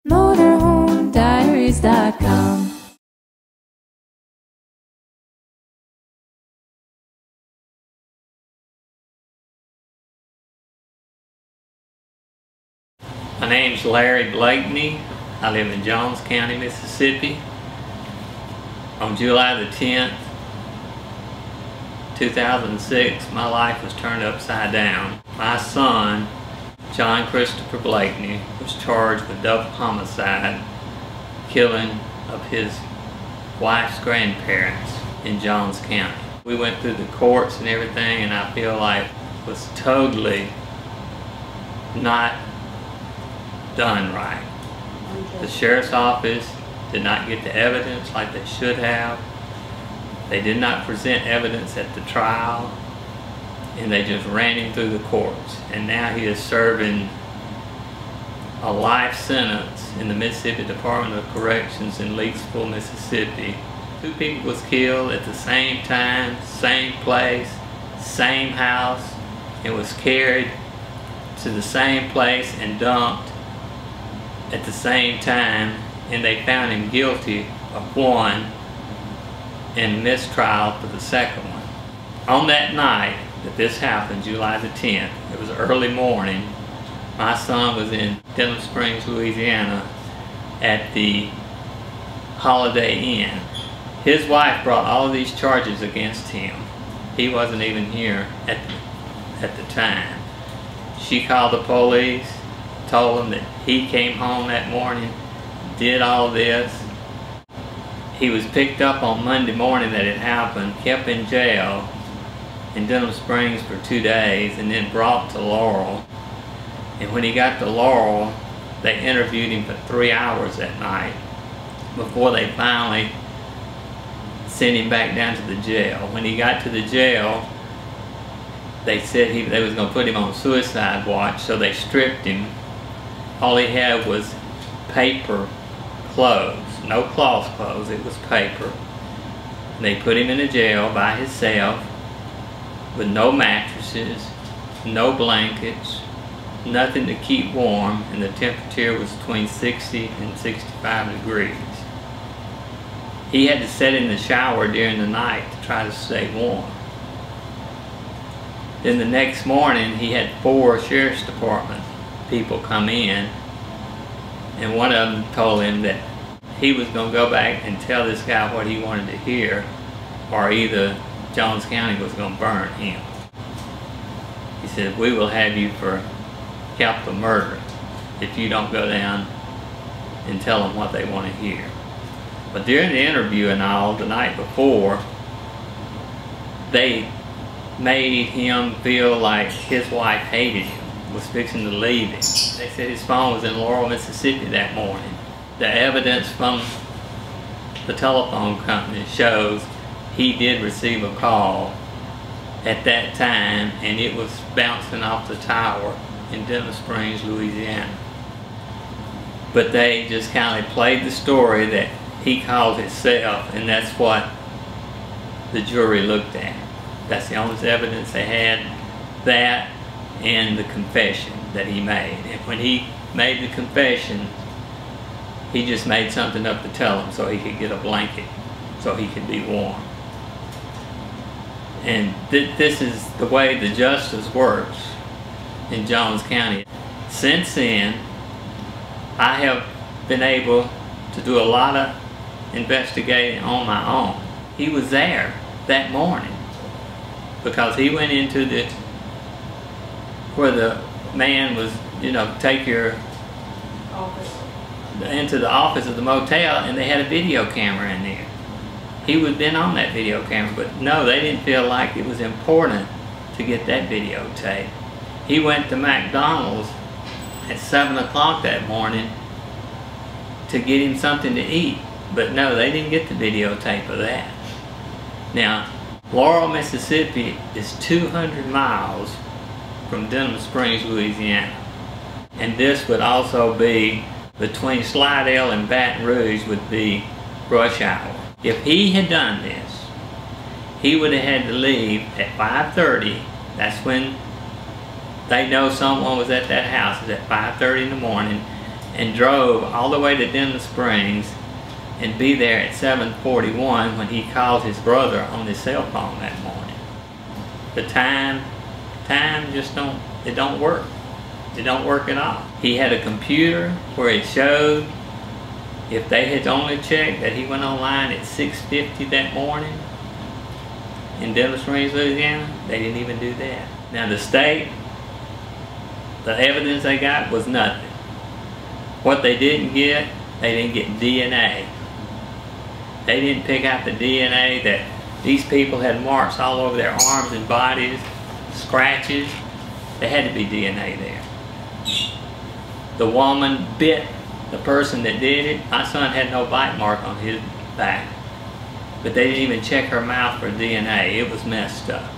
Motorhomediaries.com. My name's Larry Blakeney. I live in Jones County, Mississippi. On July the 10th, 2006, my life was turned upside down. My son, John Christopher Blakeney, was charged with double homicide, killing of his wife's grandparents in Jones County. We went through the courts and everything, and I feel like it was totally not done right. The sheriff's office did not get the evidence like they should have. They did not present evidence at the trial, and they just ran him through the courts. And now he is serving a life sentence in the Mississippi Department of Corrections in Leakesville, Mississippi. 2 people was killed at the same time, same place, same house, and was carried to the same place and dumped at the same time, and they found him guilty of one and mistrial for the second one. On that night that this happened, July the 10th, it was early morning, my son was in Denham Springs, Louisiana at the Holiday Inn. His wife brought all of these charges against him. He wasn't even here at the time. She called the police, told them that he came home that morning, did all this. He was picked up on Monday morning that it happened, kept in jail in Denham Springs for 2 days, and then brought to Laurel. And when he got to Laurel, they interviewed him for 3 hours that night before they finally sent him back down to the jail. When he got to the jail, they said they was going to put him on suicide watch, so they stripped him. All he had was paper clothes, no cloth clothes, it was paper. And they put him in a jail by himself with no mattresses, no blankets, nothing to keep warm, and the temperature was between 60 and 65 degrees. He had to sit in the shower during the night to try to stay warm. Then the next morning he had 4 sheriff's department people come in, and one of them told him that he was going to go back and tell this guy what he wanted to hear, or either Jones County was going to burn him. He said, "We will have you for capital murder if you don't go down and tell them what they want to hear." But during the interview and all, the night before, they made him feel like his wife hated him, was fixing to leave him. They said his phone was in Laurel, Mississippi that morning. The evidence from the telephone company shows he did receive a call at that time, and it was bouncing off the tower in Denham Springs, Louisiana. But they just kind of played the story that he called himself, and that's what the jury looked at. That's the only evidence they had, that and the confession that he made. And when he made the confession, he just made something up to tell him so he could get a blanket, so he could be warm. And this is the way the justice works in Jones County. Since then, I have been able to do a lot of investigating on my own. He was there that morning because he went into where the man was, take your office, into the office of the motel, and they had a video camera in there. He would have been on that video camera, but no, they didn't feel like it was important to get that videotape. He went to McDonald's at 7 o'clock that morning to get him something to eat, but no, they didn't get the videotape of that. Now, Laurel, Mississippi is 200 miles from Denham Springs, Louisiana. And this would also be between Slidell and Baton Rouge, would be rush hour. If he had done this, he would have had to leave at 5:30. That's when they know someone was at that house. It's at 5:30 in the morning. and drove all the way to Denver Springs and be there at 7:41 when he called his brother on his cell phone that morning. The time just don't work. It don't work at all. He had a computer where it showed if they had only checked that he went online at 6:50 that morning in Denver Springs, Louisiana, they didn't even do that. Now the state, the evidence they got was nothing. What they didn't get DNA. They didn't pick out the DNA that these people had marks all over their arms and bodies, scratches. There had to be DNA there. The woman bit the person that did it. My son had no bite mark on his back, but they didn't even check her mouth for DNA. It was messed up.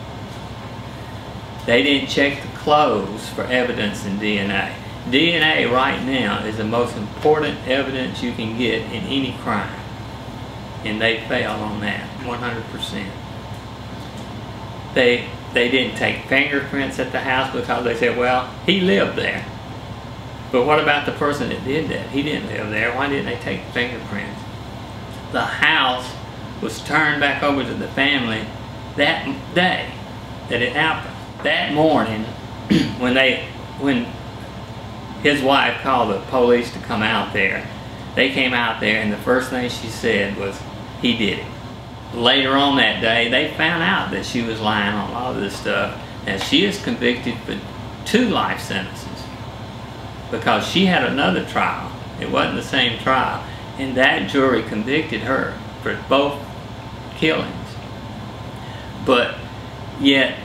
They didn't check the clothes for evidence in DNA. DNA right now is the most important evidence you can get in any crime, and they failed on that 100%. They didn't take fingerprints at the house because they said, well, he lived there. But what about the person that did that? He didn't live there. Why didn't they take fingerprints? The house was turned back over to the family that day that it happened. That morning, when his wife called the police to come out there, they came out there and the first thing she said was, he did it. Later on that day, they found out that she was lying on all of this stuff. And she is convicted for 2 life sentences because she had another trial. It wasn't the same trial. And that jury convicted her for both killings. But yet,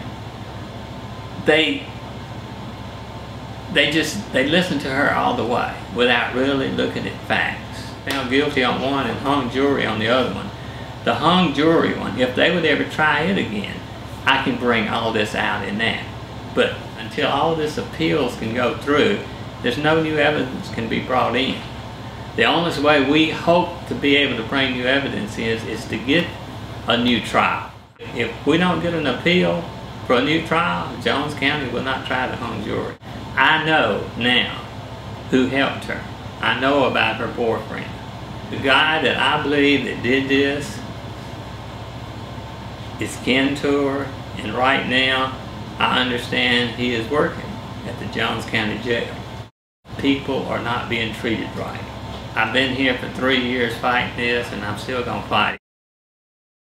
they listened to her all the way without really looking at facts. Found guilty on one and hung jury on the other one. The hung jury one, if they would ever try it again, I can bring all this out in that. But until all this appeals can go through, there's no new evidence can be brought in. The only way we hope to be able to bring new evidence is to get a new trial. If we don't get an appeal for a new trial, Jones County will not try the hung jury. I know now who helped her. I know about her boyfriend. The guy that I believe that did this is kin to her, and right now I understand he is working at the Jones County Jail. People are not being treated right. I've been here for 3 years fighting this, and I'm still going to fight it.